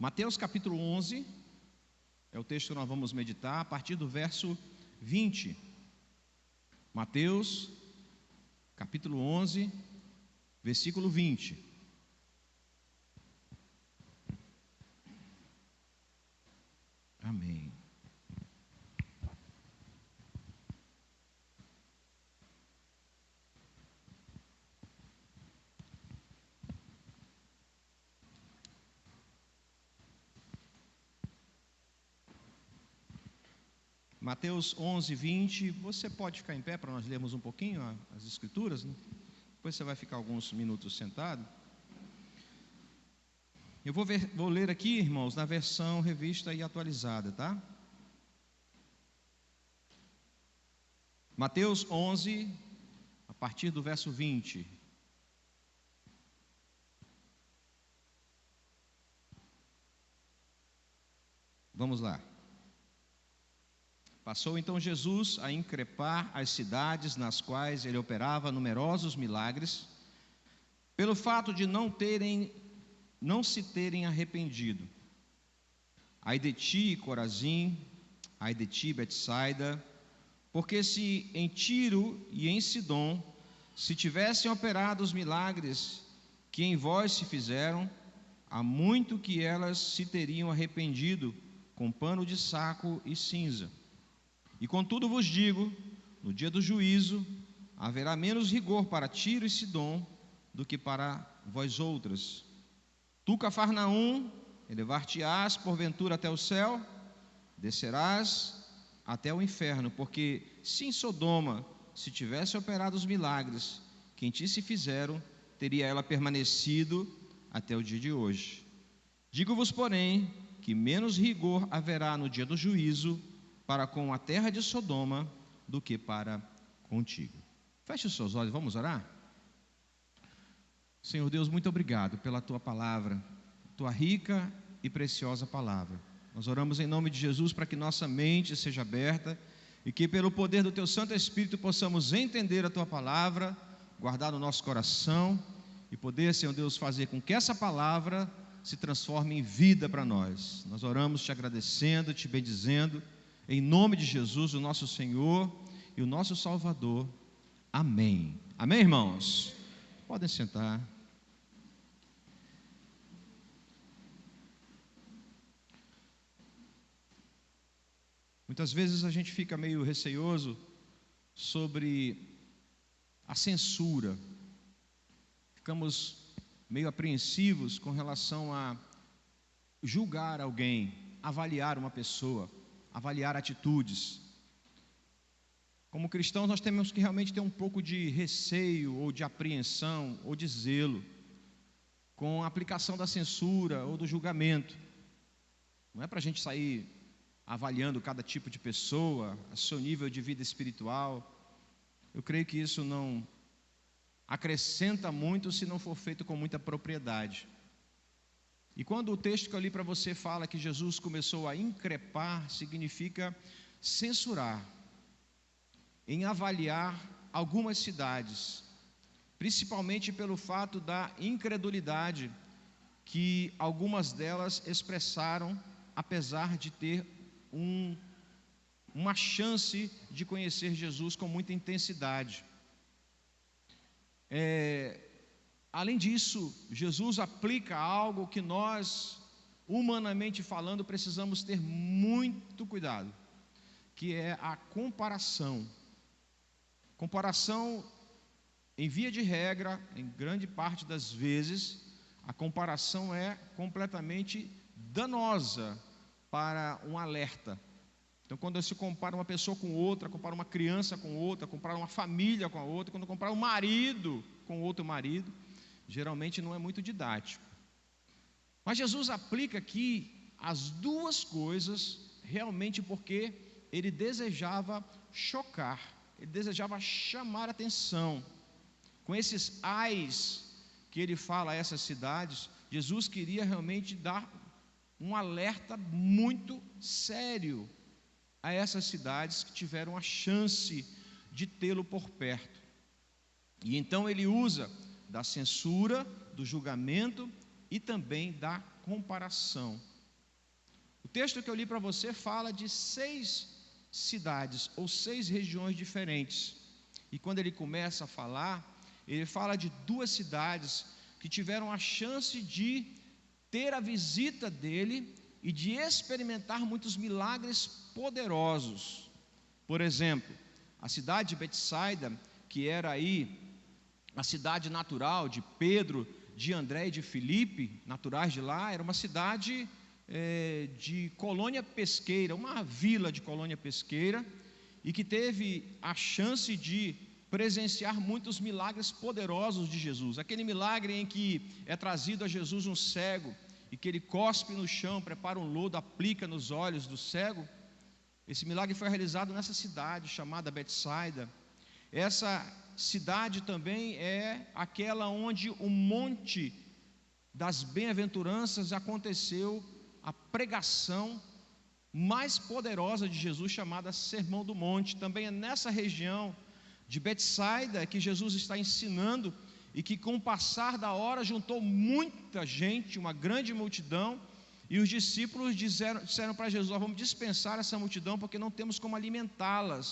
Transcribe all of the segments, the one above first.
Mateus capítulo 11, é o texto que nós vamos meditar, a partir do verso 20. Mateus capítulo 11, versículo 20. Amém. Mateus 11, 20, você pode ficar em pé para nós lermos um pouquinho as escrituras, né? Depois você vai ficar alguns minutos sentado. Eu vou ler aqui, irmãos, na versão revista e atualizada, tá? Mateus 11, a partir do verso 20. Vamos lá. Passou então Jesus a increpar as cidades nas quais ele operava numerosos milagres, pelo fato de não se terem arrependido. Ai de ti, Corazim, ai de ti, Betsaida, porque se em Tiro e em Sidom se tivessem operado os milagres que em vós se fizeram, há muito que elas se teriam arrependido com pano de saco e cinza. E contudo vos digo, no dia do juízo, haverá menos rigor para Tiro e Sidom do que para vós outras. Tu, Cafarnaum, elevar-te-ás porventura até o céu, descerás até o inferno, porque se em Sodoma se tivesse operado os milagres que em ti se fizeram, teria ela permanecido até o dia de hoje. Digo-vos, porém, que menos rigor haverá no dia do juízo para com a terra de Sodoma do que para contigo. Feche os seus olhos, vamos orar? Senhor Deus, muito obrigado pela tua palavra, tua rica e preciosa palavra. Nós oramos em nome de Jesus para que nossa mente seja aberta e que pelo poder do teu Santo Espírito possamos entender a tua palavra, guardar no nosso coração e poder, Senhor Deus, fazer com que essa palavra se transforme em vida para nós. Nós oramos te agradecendo, te bendizendo, em nome de Jesus, o nosso Senhor e o nosso Salvador. Amém. Amém, irmãos? Podem sentar. Muitas vezes a gente fica meio receoso sobre a censura. Ficamos meio apreensivos com relação a julgar alguém, avaliar uma pessoa, avaliar atitudes. Como cristãos nós temos que realmente ter um pouco de receio ou de apreensão ou de zelo com a aplicação da censura ou do julgamento. Não é para a gente sair avaliando cada tipo de pessoa, a seu nível de vida espiritual. Eu creio que isso não acrescenta muito se não for feito com muita propriedade. E quando o texto que eu li para você fala que Jesus começou a increpar, significa censurar, em avaliar algumas cidades, principalmente pelo fato da incredulidade que algumas delas expressaram, apesar de ter uma chance de conhecer Jesus com muita intensidade. Além disso, Jesus aplica algo que nós, humanamente falando, precisamos ter muito cuidado, que é a comparação. Comparação, em via de regra, em grande parte das vezes, a comparação é completamente danosa para um alerta. Então, quando se compara uma pessoa com outra, compara uma criança com outra, compara uma família com a outra, quando compara um marido com outro marido, geralmente não é muito didático. Mas Jesus aplica aqui as duas coisas realmente porque ele desejava chocar, ele desejava chamar atenção. Com esses ais que ele fala a essas cidades, Jesus queria realmente dar um alerta muito sério a essas cidades que tiveram a chance de tê-lo por perto. E então ele usa da censura, do julgamento e também da comparação. O texto que eu li para você fala de 6 cidades ou 6 regiões diferentes. E quando ele começa a falar, ele fala de 2 cidades que tiveram a chance de ter a visita dele e de experimentar muitos milagres poderosos. Por exemplo, a cidade de Betsaida, que era aí a cidade natural de Pedro, de André e de Filipe, naturais de lá, era uma cidade de colônia pesqueira, uma vila de colônia pesqueira, e que teve a chance de presenciar muitos milagres poderosos de Jesus. Aquele milagre em que é trazido a Jesus um cego, e que ele cospe no chão, prepara um lodo, aplica nos olhos do cego. Esse milagre foi realizado nessa cidade chamada Betsaida. Essa cidade também é aquela onde o monte das bem-aventuranças aconteceu a pregação mais poderosa de Jesus, chamada Sermão do Monte. Também é nessa região de Betsaida que Jesus está ensinando, e que com o passar da hora juntou muita gente, uma grande multidão, e os discípulos disseram para Jesus: vamos dispensar essa multidão porque não temos como alimentá-las.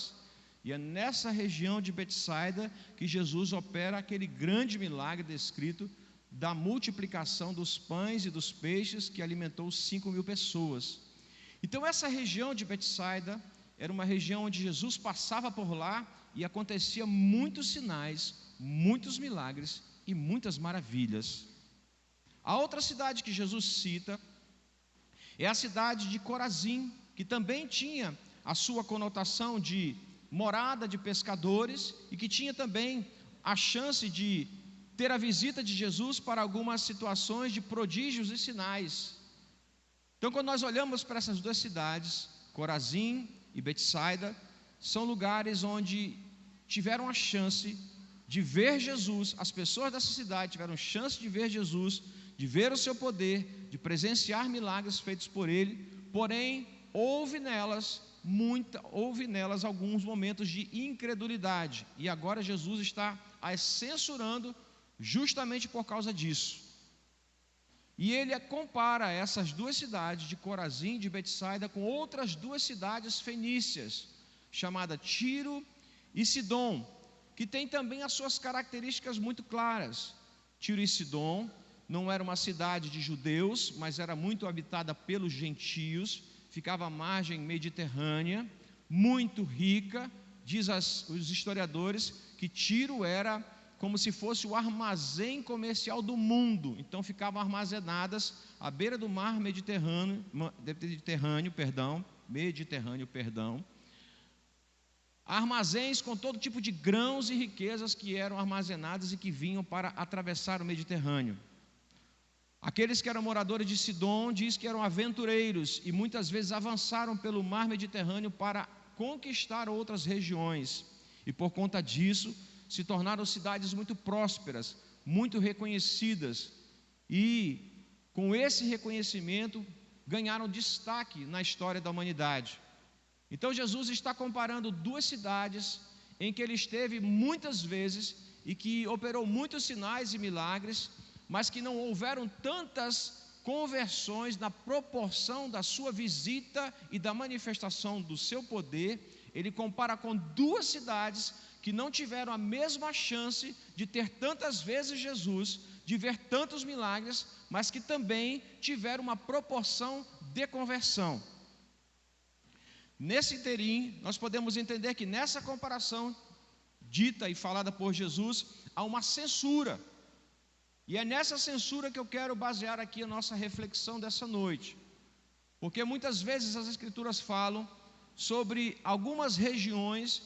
E é nessa região de Betsaida que Jesus opera aquele grande milagre descrito da multiplicação dos pães e dos peixes, que alimentou 5.000 pessoas. Então essa região de Betsaida era uma região onde Jesus passava por lá e acontecia muitos sinais, muitos milagres e muitas maravilhas. A outra cidade que Jesus cita é a cidade de Corazim, que também tinha a sua conotação de morada de pescadores, e que tinha também a chance de ter a visita de Jesus para algumas situações de prodígios e sinais. Então, quando nós olhamos para essas 2 cidades, Corazim e Betsaida, são lugares onde tiveram a chance de ver Jesus. As pessoas dessa cidade tiveram chance de ver Jesus, de ver o seu poder, de presenciar milagres feitos por ele. Porém, houve nelas alguns momentos de incredulidade, e agora Jesus está as censurando justamente por causa disso. E ele compara essas 2 cidades de Corazim e de Betsaida com outras 2 cidades fenícias, chamadas Tiro e Sidom, que tem também as suas características muito claras. Tiro e Sidom não era uma cidade de judeus, mas era muito habitada pelos gentios, ficava à margem mediterrânea, muito rica. Diz os historiadores que Tiro era como se fosse o armazém comercial do mundo. Então ficavam armazenadas à beira do mar Mediterrâneo, armazéns com todo tipo de grãos e riquezas que eram armazenadas e que vinham para atravessar o Mediterrâneo. Aqueles que eram moradores de Sidom diz que eram aventureiros e muitas vezes avançaram pelo mar Mediterrâneo para conquistar outras regiões, e por conta disso se tornaram cidades muito prósperas, muito reconhecidas, e com esse reconhecimento ganharam destaque na história da humanidade. Então Jesus está comparando 2 cidades em que ele esteve muitas vezes e que operou muitos sinais e milagres, mas que não houveram tantas conversões na proporção da sua visita e da manifestação do seu poder. Ele compara com 2 cidades que não tiveram a mesma chance de ter tantas vezes Jesus, de ver tantos milagres, mas que também tiveram uma proporção de conversão. Nesse interim, nós podemos entender que nessa comparação dita e falada por Jesus, há uma censura. E é nessa censura que eu quero basear aqui a nossa reflexão dessa noite. Porque muitas vezes as Escrituras falam sobre algumas regiões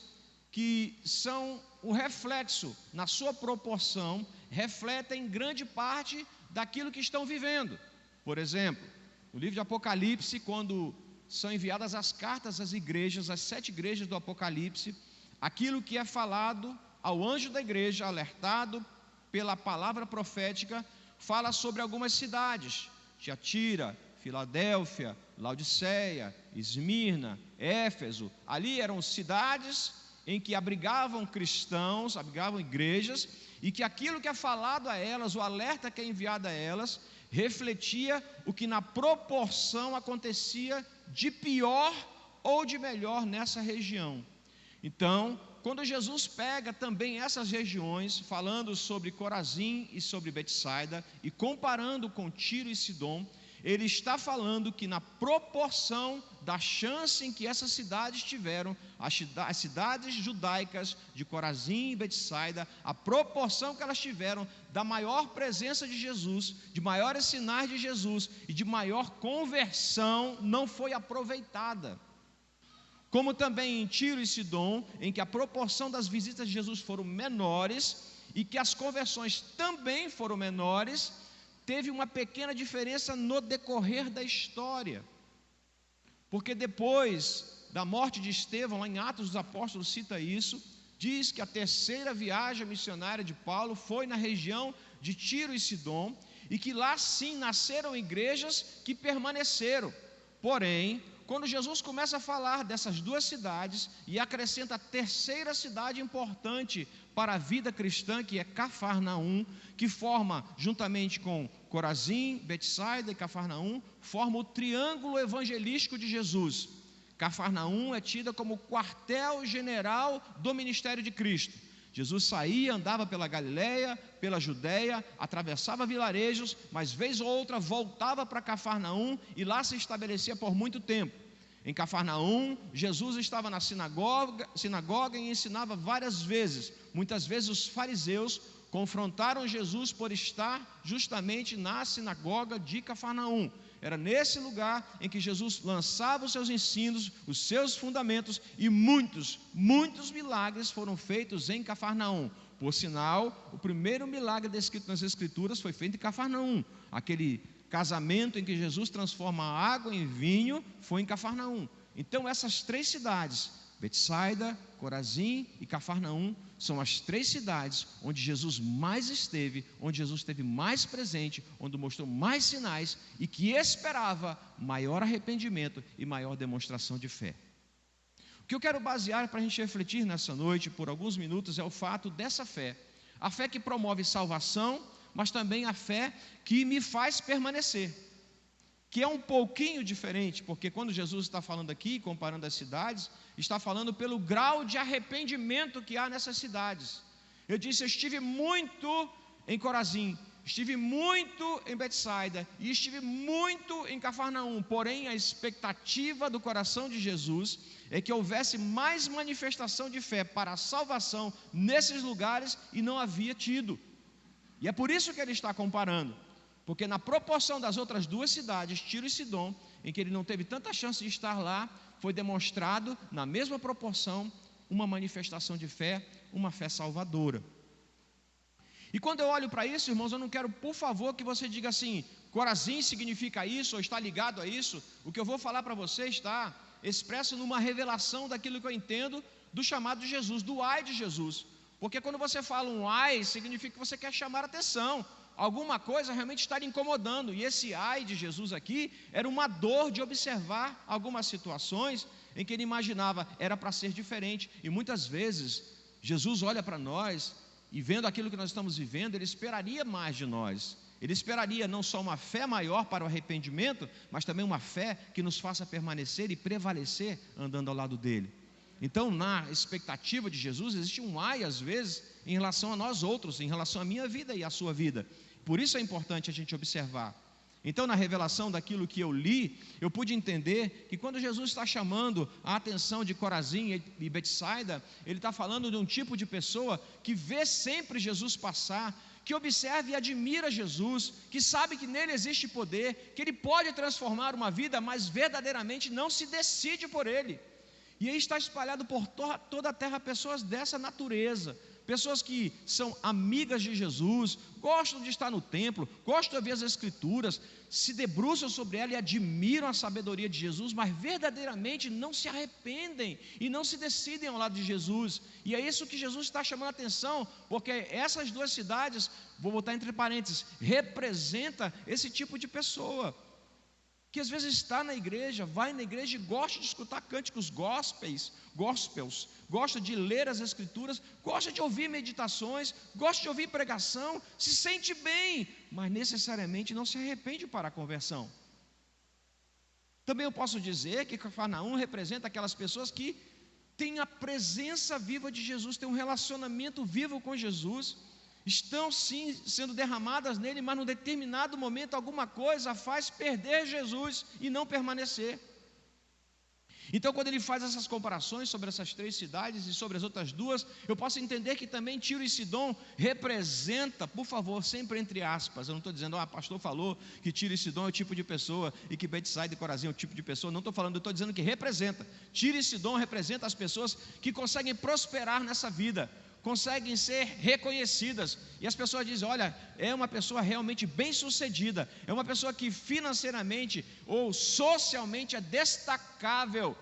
que são o reflexo, na sua proporção, refletem grande parte daquilo que estão vivendo. Por exemplo, no livro de Apocalipse, quando são enviadas as cartas às igrejas, às 7 igrejas do Apocalipse, aquilo que é falado ao anjo da igreja, alertado pela palavra profética, fala sobre algumas cidades: Tiatira, Filadélfia, Laodiceia, Esmirna, Éfeso. Ali eram cidades em que abrigavam cristãos, abrigavam igrejas, e que aquilo que é falado a elas, o alerta que é enviado a elas, refletia o que na proporção acontecia de pior ou de melhor nessa região. Então, quando Jesus pega também essas regiões, falando sobre Corazim e sobre Betsaida, e comparando com Tiro e Sidom, ele está falando que na proporção da chance em que essas cidades tiveram, as cidades judaicas de Corazim e Betsaida, a proporção que elas tiveram da maior presença de Jesus, de maiores sinais de Jesus e de maior conversão, não foi aproveitada. Como também em Tiro e Sidom, em que a proporção das visitas de Jesus foram menores e que as conversões também foram menores, teve uma pequena diferença no decorrer da história. Porque depois da morte de Estevão, lá em Atos dos Apóstolos cita isso, diz que a terceira viagem missionária de Paulo foi na região de Tiro e Sidom, e que lá sim nasceram igrejas que permaneceram. Porém, quando Jesus começa a falar dessas duas cidades e acrescenta a terceira cidade importante para a vida cristã, que é Cafarnaum, que forma, juntamente com Corazim, Betsaida e Cafarnaum, forma o triângulo evangelístico de Jesus. Cafarnaum é tida como quartel-general do ministério de Cristo. Jesus saía, andava pela Galileia, pela Judeia, atravessava vilarejos, mas vez ou outra voltava para Cafarnaum e lá se estabelecia por muito tempo. Em Cafarnaum, Jesus estava na sinagoga e ensinava várias vezes. Muitas vezes os fariseus confrontaram Jesus por estar justamente na sinagoga de Cafarnaum. Era nesse lugar em que Jesus lançava os seus ensinos, os seus fundamentos, e muitos milagres foram feitos em Cafarnaum. Por sinal, o primeiro milagre descrito nas Escrituras foi feito em Cafarnaum. Aquele casamento em que Jesus transforma a água em vinho foi em Cafarnaum. Então essas três cidades, Betsaida, Corazim e Cafarnaum, são as três cidades onde Jesus mais esteve, onde Jesus esteve mais presente, onde mostrou mais sinais e que esperava maior arrependimento e maior demonstração de fé. O que eu quero basear para a gente refletir nessa noite por alguns minutos é o fato dessa fé, a fé que promove salvação, mas também a fé que me faz permanecer, que é um pouquinho diferente, porque quando Jesus está falando aqui, comparando as cidades, está falando pelo grau de arrependimento que há nessas cidades. Eu disse, eu estive muito em Corazim, estive muito em Betsaida e estive muito em Cafarnaum, porém a expectativa do coração de Jesus é que houvesse mais manifestação de fé para a salvação nesses lugares e não havia tido. E é por isso que ele está comparando, porque na proporção das outras duas cidades, Tiro e Sidom, em que ele não teve tanta chance de estar lá, foi demonstrado na mesma proporção uma manifestação de fé, uma fé salvadora. E quando eu olho para isso, irmãos, eu não quero, por favor, que você diga assim, Corazim significa isso, ou está ligado a isso. O que eu vou falar para você está expresso numa revelação daquilo que eu entendo do chamado de Jesus, do ai de Jesus. Porque quando você fala um ai, significa que você quer chamar atenção, alguma coisa realmente está lhe incomodando, e esse ai de Jesus aqui, era uma dor de observar algumas situações, em que ele imaginava, era para ser diferente, e muitas vezes, Jesus olha para nós, e vendo aquilo que nós estamos vivendo, ele esperaria mais de nós, ele esperaria não só uma fé maior para o arrependimento, mas também uma fé que nos faça permanecer e prevalecer andando ao lado dele. Então, na expectativa de Jesus, existe um ai, às vezes, em relação a nós outros, em relação à minha vida e à sua vida. Por isso é importante a gente observar. Então, na revelação daquilo que eu li, eu pude entender que quando Jesus está chamando a atenção de Corazim e Betsaida, ele está falando de um tipo de pessoa que vê sempre Jesus passar, que observa e admira Jesus, que sabe que nele existe poder, que ele pode transformar uma vida, mas verdadeiramente não se decide por ele. E aí está espalhado por toda a terra pessoas dessa natureza, pessoas que são amigas de Jesus, gostam de estar no templo, gostam de ver as Escrituras, se debruçam sobre ela e admiram a sabedoria de Jesus, mas verdadeiramente não se arrependem e não se decidem ao lado de Jesus. E é isso que Jesus está chamando a atenção, porque essas duas cidades, vou botar entre parênteses, representa esse tipo de pessoa, que às vezes está na igreja, vai na igreja e gosta de escutar cânticos gospels, gospels, gosta de ler as Escrituras, gosta de ouvir meditações, gosta de ouvir pregação, se sente bem, mas necessariamente não se arrepende para a conversão. Também eu posso dizer que Cafarnaum representa aquelas pessoas que têm a presença viva de Jesus, têm um relacionamento vivo com Jesus, estão sim sendo derramadas nele, mas num determinado momento alguma coisa faz perder Jesus e não permanecer. Então, quando ele faz essas comparações sobre essas 3 cidades e sobre as outras 2, eu posso entender que também Tiro e Sidom representa, por favor, sempre entre aspas, eu não estou dizendo, pastor falou que Tiro e Sidom é o tipo de pessoa e que Betsaida e Corazim é o tipo de pessoa, não estou falando, eu estou dizendo que representa. Tiro e Sidom representam as pessoas que conseguem prosperar nessa vida, conseguem ser reconhecidas, e as pessoas dizem, olha, é uma pessoa realmente bem sucedida, é uma pessoa que financeiramente ou socialmente é destacável,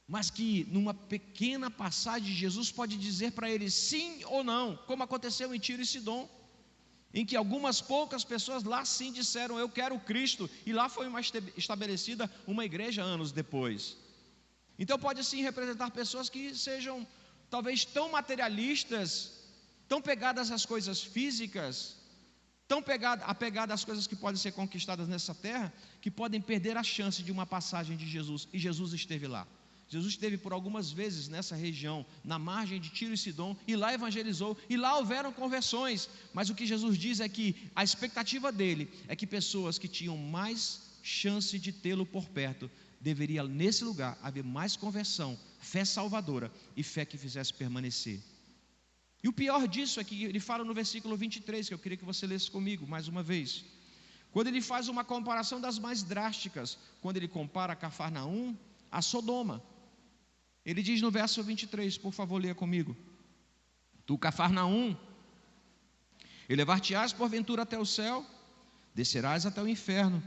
mas que numa pequena passagem Jesus pode dizer para ele sim ou não, como aconteceu em Tiro e Sidom, em que algumas poucas pessoas lá sim disseram, eu quero Cristo, e lá foi estabelecida uma igreja anos depois. Então pode sim representar pessoas que sejam talvez tão materialistas, tão pegadas às coisas físicas, tão apegadas às coisas que podem ser conquistadas nessa terra, que podem perder a chance de uma passagem de Jesus, e Jesus esteve lá. Jesus esteve por algumas vezes nessa região, na margem de Tiro e Sidom, e lá evangelizou, e lá houveram conversões, mas o que Jesus diz é que a expectativa dele é que pessoas que tinham mais chance de tê-lo por perto, deveria nesse lugar haver mais conversão, fé salvadora e fé que fizesse permanecer. E o pior disso é que ele fala no versículo 23, que eu queria que você lesse comigo mais uma vez, quando ele faz uma comparação das mais drásticas, quando ele compara Cafarnaum a Sodoma. Ele diz no verso 23, por favor, leia comigo: Tu, Cafarnaum, elevar-te-ás porventura até o céu, descerás até o inferno,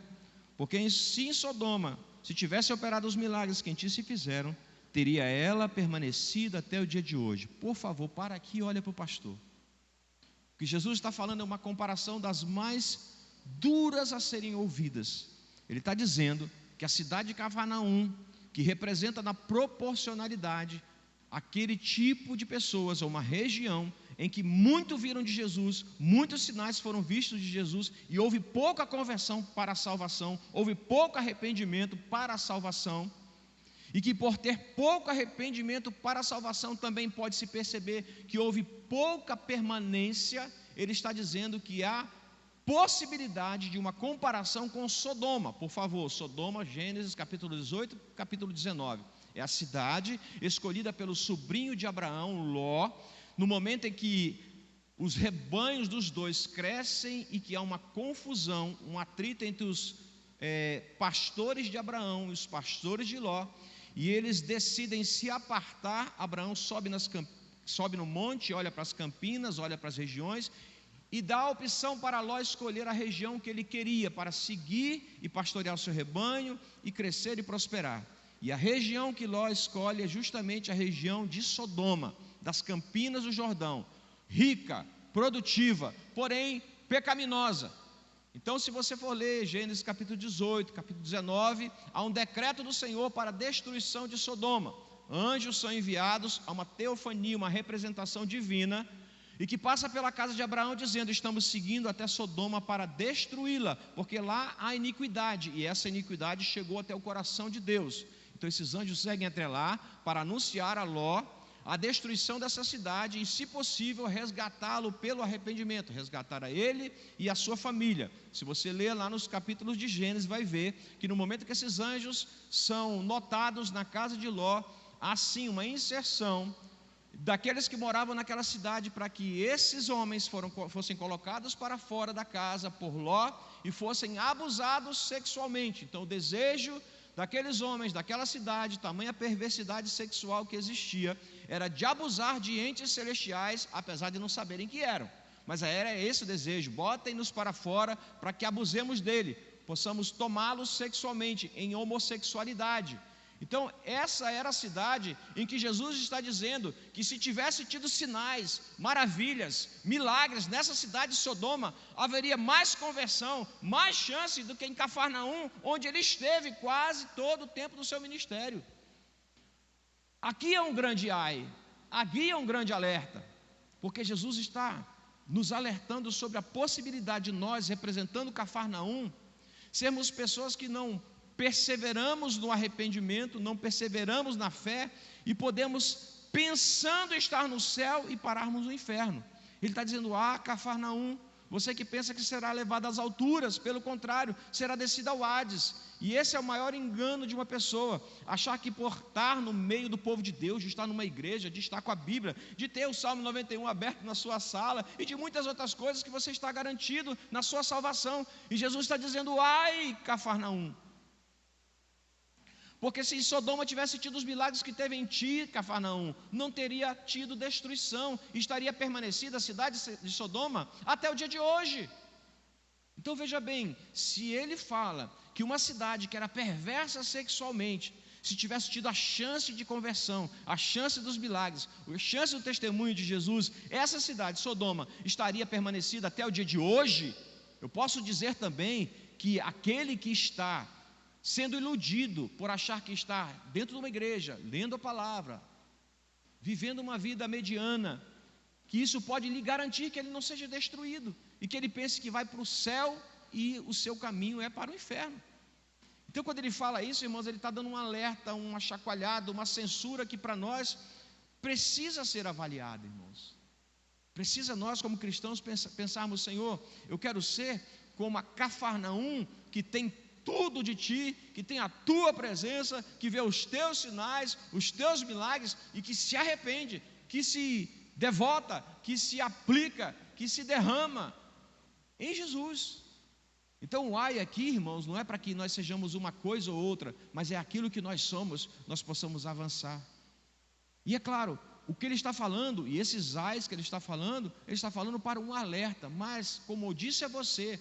porque se em Sodoma se tivesse operado os milagres que em ti se fizeram, teria ela permanecido até o dia de hoje. Por favor, para aqui e olha para o pastor. O que Jesus está falando é uma comparação das mais duras a serem ouvidas. Ele está dizendo que a cidade de Cafarnaum, que representa na proporcionalidade aquele tipo de pessoas, ou uma região em que muito viram de Jesus, muitos sinais foram vistos de Jesus, e houve pouca conversão para a salvação, houve pouco arrependimento para a salvação, e que por ter pouco arrependimento para a salvação, também pode-se perceber que houve pouca permanência. Ele está dizendo que há possibilidade de uma comparação com Sodoma. Por favor, Sodoma, Gênesis capítulo 18, capítulo 19, é a cidade escolhida pelo sobrinho de Abraão, Ló, no momento em que os rebanhos dos dois crescem e que há uma confusão, um atrito entre os pastores de Abraão e os pastores de Ló, e eles decidem se apartar. Abraão sobe no monte, olha para as campinas, olha para as regiões, e dá a opção para Ló escolher a região que ele queria, para seguir e pastorear o seu rebanho, e crescer e prosperar. E a região que Ló escolhe é justamente a região de Sodoma, das campinas do Jordão, rica, produtiva, porém pecaminosa. Então, se você for ler Gênesis capítulo 18, capítulo 19, há um decreto do Senhor para a destruição de Sodoma. Anjos são enviados a uma teofania, uma representação divina, e que passa pela casa de Abraão dizendo, estamos seguindo até Sodoma para destruí-la, porque lá há iniquidade, e essa iniquidade chegou até o coração de Deus. Então esses anjos seguem até lá para anunciar a Ló a destruição dessa cidade e, se possível, resgatá-lo pelo arrependimento, resgatar a ele e a sua família. Se você ler lá nos capítulos de Gênesis, vai ver que no momento que esses anjos são notados na casa de Ló, há sim uma inserção daqueles que moravam naquela cidade, para que esses homens fossem colocados para fora da casa por Ló e fossem abusados sexualmente. Então o desejo daqueles homens, daquela cidade, tamanha perversidade sexual que existia, era de abusar de entes celestiais, apesar de não saberem que eram, mas era esse o desejo: botem-nos para fora para que abusemos dele, possamos tomá-los sexualmente, em homossexualidade. Então essa era a cidade em que Jesus está dizendo que, se tivesse tido sinais, maravilhas, milagres nessa cidade de Sodoma, haveria mais conversão, mais chance do que em Cafarnaum, onde ele esteve quase todo o tempo do seu ministério. Aqui é um grande ai, aqui é um grande alerta, porque Jesus está nos alertando sobre a possibilidade de nós, representando Cafarnaum, sermos pessoas que não perseveramos no arrependimento, não perseveramos na fé, e podemos, pensando estar no céu, e pararmos no inferno. Ele está dizendo: Cafarnaum, você que pensa que será levado às alturas, pelo contrário, será descido ao Hades. E esse é o maior engano de uma pessoa, achar que por estar no meio do povo de Deus, de estar numa igreja, de estar com a Bíblia, de ter o Salmo 91 aberto na sua sala, e de muitas outras coisas, que você está garantido na sua salvação. E Jesus está dizendo: ai, Cafarnaum, porque se Sodoma tivesse tido os milagres que teve em ti, Cafarnaum, não teria tido destruição, estaria permanecida a cidade de Sodoma até o dia de hoje. Então veja bem, se ele fala que uma cidade que era perversa sexualmente, se tivesse tido a chance de conversão, a chance dos milagres, a chance do testemunho de Jesus, essa cidade, Sodoma, estaria permanecida até o dia de hoje. Eu posso dizer também que aquele que está sendo iludido por achar que está dentro de uma igreja, lendo a palavra, vivendo uma vida mediana, que isso pode lhe garantir que ele não seja destruído, e que ele pense que vai para o céu e o seu caminho é para o inferno. Então, quando ele fala isso, irmãos, ele está dando um alerta, uma chacoalhada, uma censura que para nós precisa ser avaliada, irmãos. Precisa nós, como cristãos, pensarmos: Senhor, eu quero ser como a Cafarnaum, que tem tudo de ti, que tem a tua presença, que vê os teus sinais, os teus milagres, e que se arrepende, que se devota, que se aplica, que se derrama em Jesus. Então o ai aqui, irmãos, não é para que nós sejamos uma coisa ou outra, mas é aquilo que nós somos, nós possamos avançar. E é claro, o que ele está falando, e esses ais que ele está falando para um alerta. Mas, como eu disse a você,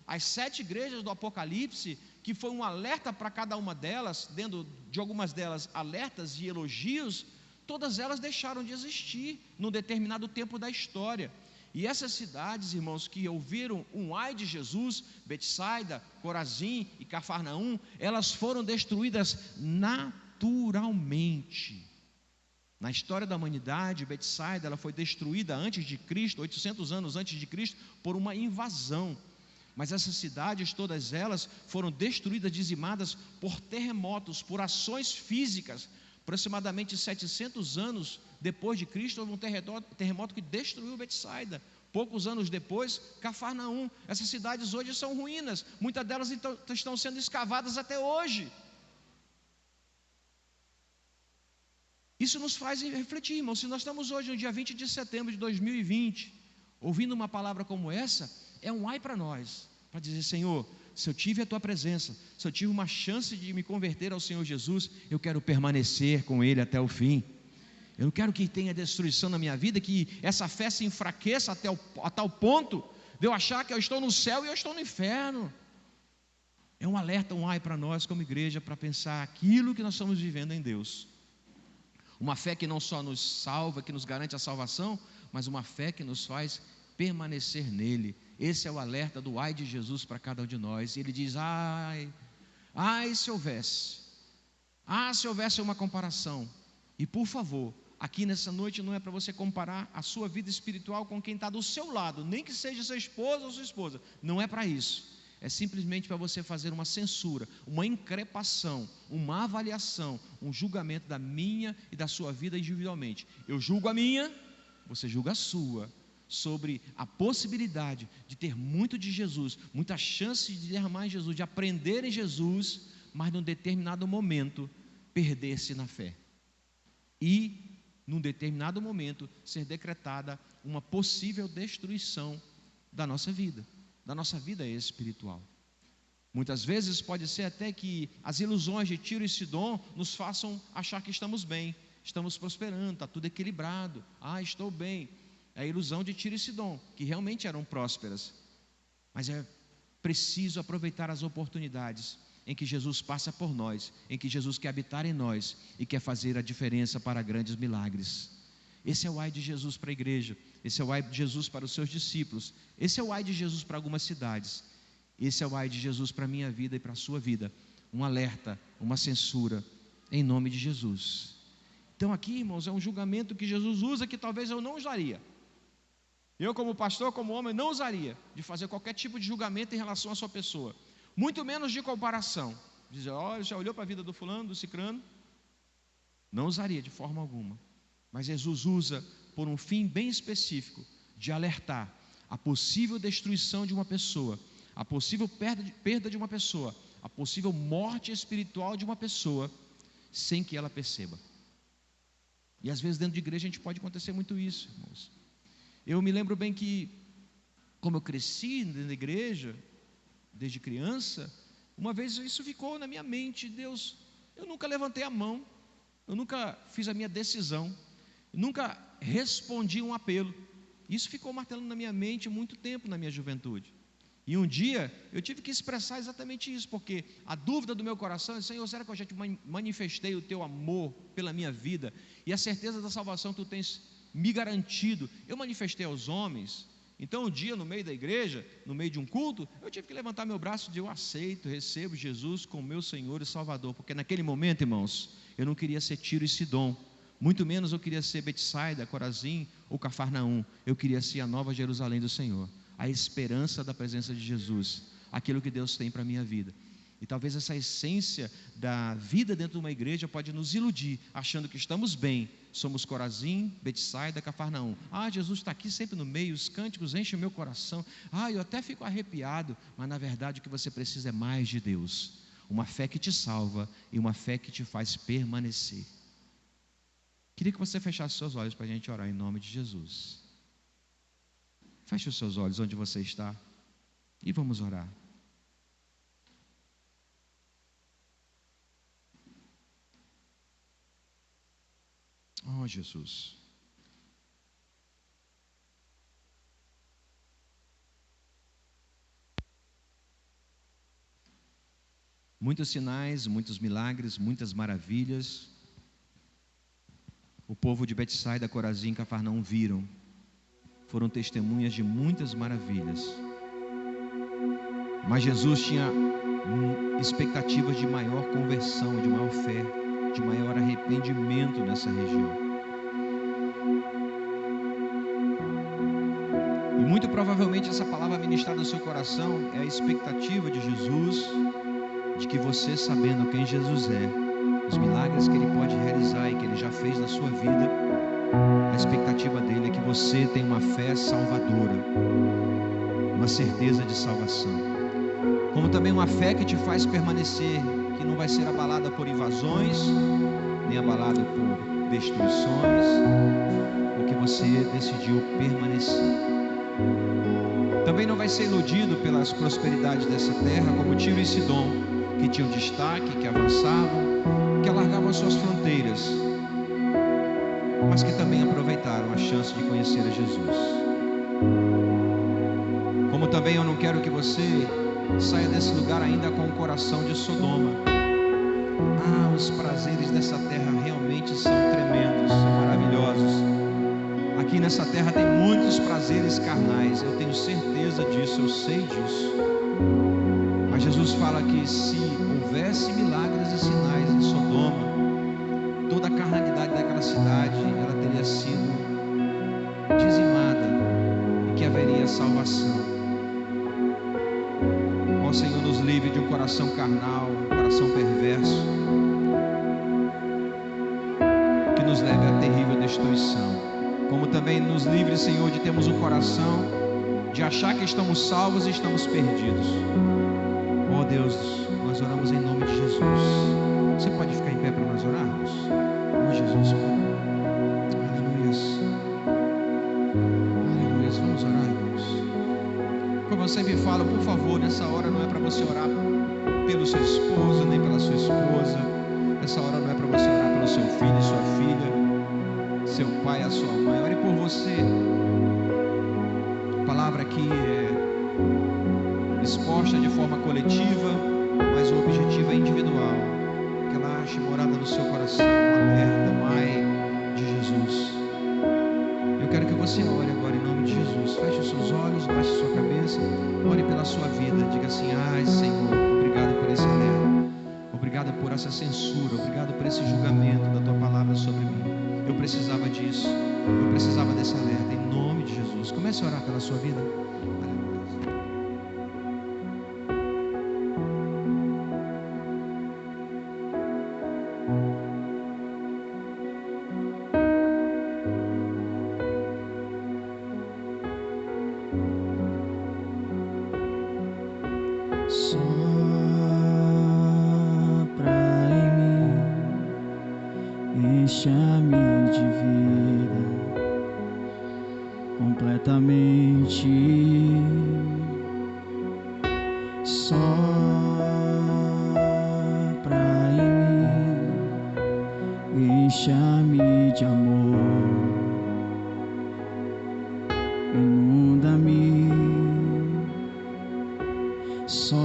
as 7 igrejas do Apocalipse, que foi um alerta para cada uma delas, dentro de algumas delas alertas e elogios, todas elas deixaram de existir num determinado tempo da história. E essas cidades, irmãos, que ouviram um ai de Jesus, Betsaida, Corazim e Cafarnaum, elas foram destruídas naturalmente. Na história da humanidade, Betsaida, ela foi destruída antes de Cristo, 800 anos antes de Cristo, por uma invasão. Mas essas cidades, todas elas, foram destruídas, dizimadas por terremotos, por ações físicas. Aproximadamente 700 anos depois de Cristo, houve um terremoto que destruiu Betsaida. Poucos anos depois, Cafarnaum. Essas cidades hoje são ruínas, muitas delas estão sendo escavadas até hoje. Isso nos faz refletir, irmão. Se nós estamos hoje, no dia 20 de setembro de 2020, ouvindo uma palavra como essa, é um ai para nós, para dizer: Senhor, se eu tive a tua presença, se eu tive uma chance de me converter ao Senhor Jesus, eu quero permanecer com Ele até o fim. Eu não quero que tenha destruição na minha vida, que essa fé se enfraqueça a tal ponto de eu achar que eu estou no céu e eu estou no inferno. É um alerta, um ai para nós como igreja, para pensar aquilo que nós estamos vivendo em Deus. Uma fé que não só nos salva, que nos garante a salvação, mas uma fé que nos faz permanecer nele. Esse é o alerta do ai de Jesus para cada um de nós. E ele diz: ai se houvesse uma comparação. E por favor, aqui nessa noite não é para você comparar a sua vida espiritual com quem está do seu lado, nem que seja seu esposo ou sua esposa, não é para isso. É simplesmente para você fazer uma censura, uma increpação, uma avaliação, um julgamento da minha e da sua vida individualmente. Eu julgo a minha, você julga a sua, sobre a possibilidade de ter muito de Jesus, muita chance de derramar em Jesus, de aprender em Jesus, mas num determinado momento perder-se na fé. E num determinado momento ser decretada uma possível destruição da nossa vida espiritual. Muitas vezes pode ser até que as ilusões de Tiro e Sidom nos façam achar que estamos bem, estamos prosperando, está tudo equilibrado, estou bem. É a ilusão de Tiro e Sidom, que realmente eram prósperas. Mas é preciso aproveitar as oportunidades em que Jesus passa por nós, em que Jesus quer habitar em nós e quer fazer a diferença para grandes milagres. Esse é o ai de Jesus para a igreja, esse é o ai de Jesus para os seus discípulos, esse é o ai de Jesus para algumas cidades, esse é o ai de Jesus para a minha vida e para a sua vida. Um alerta, uma censura, em nome de Jesus. Então aqui, irmãos, é um julgamento que Jesus usa que talvez eu não usaria. Eu, como pastor, como homem, não usaria de fazer qualquer tipo de julgamento em relação à sua pessoa, muito menos de comparação. Dizer, olha, já olhou para a vida do fulano, do cicrano? Não usaria de forma alguma. Mas Jesus usa por um fim bem específico, de alertar a possível destruição de uma pessoa, a possível perda de uma pessoa, a possível morte espiritual de uma pessoa, sem que ela perceba. E às vezes dentro de igreja a gente pode acontecer muito isso, irmãos. Eu me lembro bem que, como eu cresci dentro da igreja, desde criança, uma vez isso ficou na minha mente. Deus, eu nunca levantei a mão, eu nunca fiz a minha decisão, eu nunca respondi um apelo. Isso ficou martelando na minha mente muito tempo na minha juventude. E um dia eu tive que expressar exatamente isso, porque a dúvida do meu coração é: Senhor, será que eu já te manifestei o teu amor pela minha vida e a certeza da salvação tu tens me garantido? Eu manifestei aos homens. Então um dia no meio da igreja, no meio de um culto, eu tive que levantar meu braço e dizer: eu aceito, recebo Jesus como meu Senhor e Salvador. Porque naquele momento, irmãos, eu não queria ser Tiro e Sidom, muito menos eu queria ser Betsaida, Corazim ou Cafarnaum. Eu queria ser a nova Jerusalém do Senhor, a esperança da presença de Jesus, aquilo que Deus tem para a minha vida. E talvez essa essência da vida dentro de uma igreja pode nos iludir, achando que estamos bem, somos Corazim, Betsaida, Cafarnaum. Jesus está aqui sempre no meio, os cânticos enchem o meu coração, eu até fico arrepiado. Mas na verdade o que você precisa é mais de Deus, uma fé que te salva e uma fé que te faz permanecer. Queria que você fechasse seus olhos para a gente orar em nome de Jesus. Feche os seus olhos onde você está e vamos orar. Oh, Jesus. Muitos sinais, muitos milagres, muitas maravilhas o povo de Betsaida, Corazim, Cafarnaum viram. Foram testemunhas de muitas maravilhas. Mas Jesus tinha expectativas de maior conversão, de maior fé, de maior arrependimento nessa região. E muito provavelmente essa palavra ministrada no seu coração é a expectativa de Jesus, de que você, sabendo quem Jesus é, os milagres que Ele pode realizar e que Ele já fez na sua vida, a expectativa dele é que você tenha uma fé salvadora, uma certeza de salvação, como também uma fé que te faz permanecer, que não vai ser abalada por invasões, nem abalada por destruições, porque você decidiu permanecer. Também não vai ser iludido pelas prosperidades dessa terra, como Tiro e Sidom, que tinham destaque, que avançavam, que alargavam as suas fronteiras, mas que também aproveitaram a chance de conhecer a Jesus. Como também eu não quero que você saia desse lugar ainda com o coração de Sodoma. Os prazeres dessa terra realmente são tremendos, são maravilhosos. Aqui nessa terra tem muitos prazeres carnais, eu tenho certeza disso, eu sei disso. Mas Jesus fala que se houvesse milagres e sinais em Sodoma, toda a carnalidade daquela cidade, ela teria sido dizimada e que haveria salvação. Ó Senhor, nos livre de um coração carnal, um coração perverso, que nos leve à terrível destruição. Como também nos livre, Senhor, de termos um coração de achar que estamos salvos e estamos perdidos. Ó Deus, nós oramos em nome de Jesus. Você pode ficar em pé para nós orarmos? Ó Jesus, aleluias, aleluias, vamos orar, irmãos. Como eu sempre falo, por favor, nessa hora não é para você orar pelo seu esposo, nem pela sua esposa. Nessa hora não é para você orar pelo seu filho e sua filha, seu pai e a sua mãe. Ore por você. A palavra aqui é exposta de forma coletiva, mas o objetivo é individual. Que ela ache morada no seu coração, alerta, Mãe de Jesus. Eu quero que você ore agora em nome de Jesus. Feche os seus olhos, baixe a sua cabeça, ore pela sua vida. Diga assim: Senhor, obrigado por esse alerta, obrigado por essa censura, obrigado por esse julgamento da tua palavra sobre mim. Eu precisava disso, eu precisava desse alerta, em nome de Jesus. Comece a orar pela sua vida. Encha-me de vida completamente. Sopra em mim, encha-me de amor, inunda-me. Sopra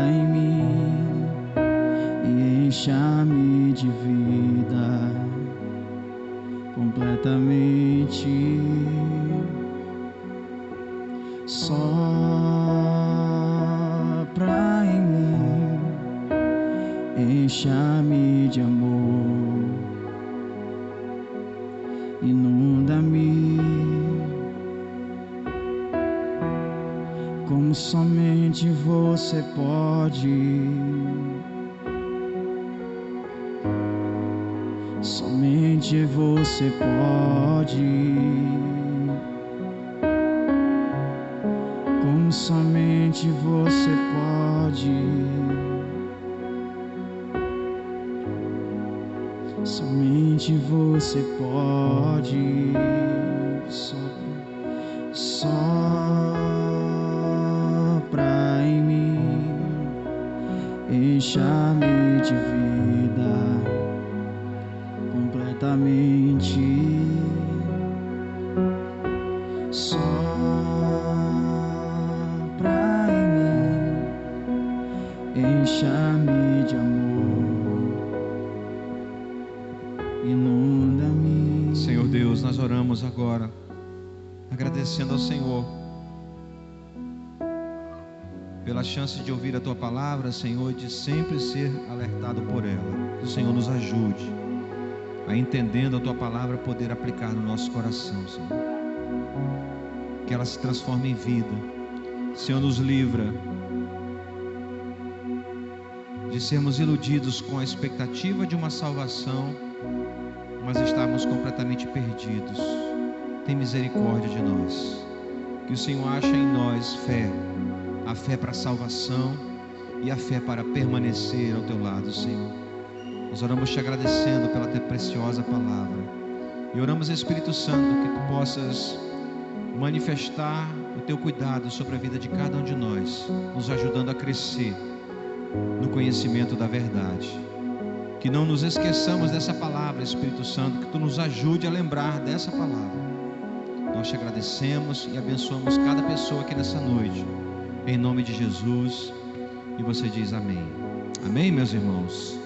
em mim, encha-me de vida completamente. Sopra em mim, encha-me de amor, inunda-me. Como somente você pode. Somente você pode, como somente você pode, somente você pode. Sopra em mim, encha-me de vida completamente. Sopra em mim, encha-me de amor, inunda-me. Senhor Deus, nós oramos agora, agradecendo ao Senhor pela chance de ouvir a Tua palavra, Senhor, e de sempre ser alertado por ela. Que o Senhor nos ajude a, entendendo a Tua palavra, poder aplicar no nosso coração, Senhor. Que ela se transforme em vida. Senhor, nos livra de sermos iludidos com a expectativa de uma salvação, mas estarmos completamente perdidos. Tem misericórdia de nós. Que o Senhor ache em nós fé, a fé para a salvação e a fé para permanecer ao Teu lado, Senhor. Nós oramos Te agradecendo pela Tua preciosa palavra. E oramos, Espírito Santo, que Tu possas manifestar o Teu cuidado sobre a vida de cada um de nós, nos ajudando a crescer no conhecimento da verdade. Que não nos esqueçamos dessa palavra, Espírito Santo, que Tu nos ajude a lembrar dessa palavra. Nós Te agradecemos e abençoamos cada pessoa aqui nessa noite, em nome de Jesus. E você diz amém. Amém, meus irmãos?